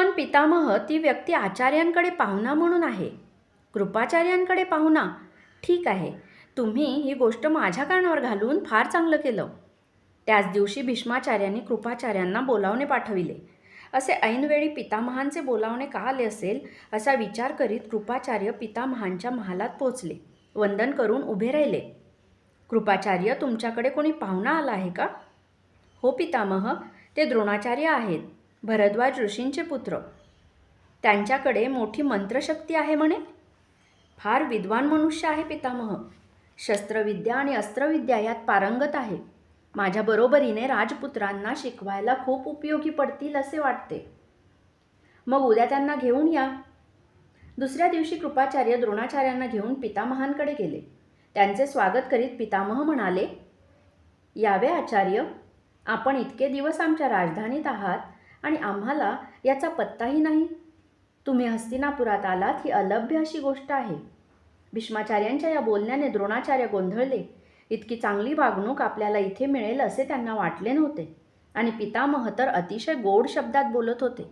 पण पितामह ती व्यक्ती आचार्यांकडे पाहुणा म्हणून आहे, कृपाचार्यांकडे पाहुणा. ठीक आहे, तुम्ही ही गोष्ट माझ्या कानावर घालून फार चांगलं केलं. त्याच दिवशी भीष्माचार्यांनी कृपाचार्यांना बोलावणे पाठविले. असे ऐनवेळी पितामहांचे बोलावणे का आले असेल असा विचार करीत कृपाचार्य पितामहांच्या महालात पोचले. वंदन करून उभे राहिले. कृपाचार्य, तुमच्याकडे कोणी पाहुणा आला आहे का? हो पितामह, ते द्रोणाचार्य आहेत, भरद्वाज ऋषींचे पुत्र. त्यांच्याकडे मोठी मंत्रशक्ती आहे म्हणे. फार विद्वान मनुष्य आहे पितामह. शस्त्रविद्या आणि अस्त्रविद्या यात पारंगत आहे. माझ्या बरोबरीने राजपुत्रांना शिकवायला खूप उपयोगी पडतील असे वाटते. मग उद्या त्यांना घेऊन या. दुसऱ्या दिवशी कृपाचार्य द्रोणाचार्यांना घेऊन पितामहांकडे गेले. त्यांचे स्वागत करीत पितामह म्हणाले, यावे आचार्य, आपण इतके दिवस आमच्या राजधानीत आहात आणि आम्हाला याचा पत्ताही नाही. तुम्ही हस्तिनापुरात आलात ही अलभ्य अशी गोष्ट आहे. भीष्माचार्यांच्या या बोलण्याने द्रोणाचार्य गोंधळले. इतकी चांगली वागणूक आपल्याला इथे मिळेल असे त्यांना वाटले नव्हते आणि पितामह तर अतिशय गोड शब्दात बोलत होते.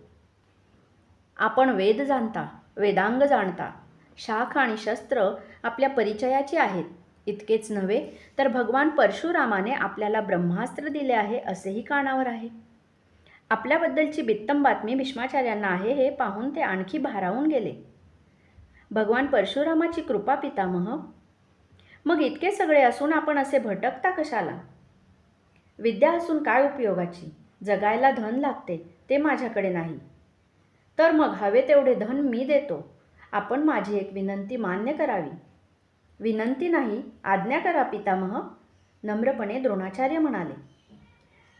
आपण वेद जाणता, वेदांग जाणता, शाख आणि शस्त्र आपल्या परिचयाची आहेत. इतकेच नव्हे तर भगवान परशुरामाने आपल्याला ब्रह्मास्त्र दिले आहे असेही कानावर आहे. आपल्याबद्दलची बित्तम बातमी भीष्माचार्यांना आहे हे पाहून ते आणखी भारावून गेले. भगवान परशुरामाची कृपा पितामह. मग इतके सगळे असून आपण असे भटकता कशाला? विद्या असून काय उपयोगाची? जगायला धन लागते, ते माझ्याकडे नाही. तर मग हवे तेवढे धन मी देतो. आपण माझी एक विनंती मान्य करावी. विनंती नाही, आज्ञा करा पितामह, नम्रपणे द्रोणाचार्य म्हणाले.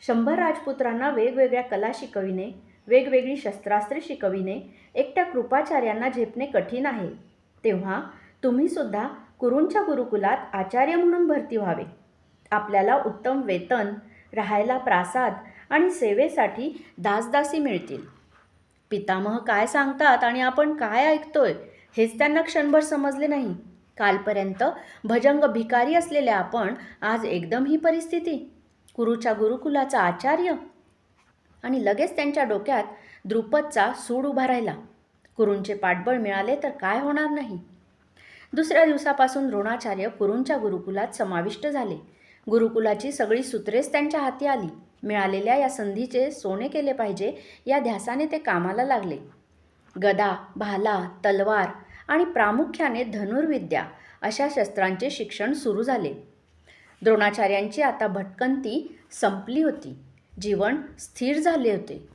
100 राजपुत्रांना वेगवेगळ्या कला शिकविणे, वेगवेगळी शस्त्रास्त्रे शिकविणे एकट्या कृपाचार्यांना झेपणे कठीण आहे. तेव्हा तुम्ही सुद्धा कुरूंच्या गुरुकुलात आचार्य म्हणून भरती व्हावे. आपल्याला उत्तम वेतन, राहायला प्रासाद आणि सेवेसाठी दासदासी मिळतील. पितामह काय सांगतात आणि आपण काय ऐकतोय हेच त्यांना क्षणभर समजले नाही. कालपर्यंत भजंग भिकारी असलेल्या आपण आज एकदम ही परिस्थिती. कुरूच्या गुरुकुलाचा आचार्य. आणि लगेच त्यांच्या डोक्यात द्रुपदचा सूड उभा राहिला. कुरूंचे पाठबळ मिळाले तर काय होणार नाही. दुसऱ्या दिवसापासून द्रोणाचार्य कुरूंच्या गुरुकुलात समाविष्ट झाले. गुरुकुलाची सगळी सूत्रेच त्यांच्या हाती आली. मिळालेल्या या संधीचे सोने केले पाहिजे या ध्यासाने ते कामाला लागले. गदा, भाला, तलवार आणि प्रामुख्याने धनुर्विद्या अशा शस्त्रांचे शिक्षण सुरू झाले. द्रोणाचार्यांची आता भटकंती संपली होती. जीवन स्थिर झाले होते.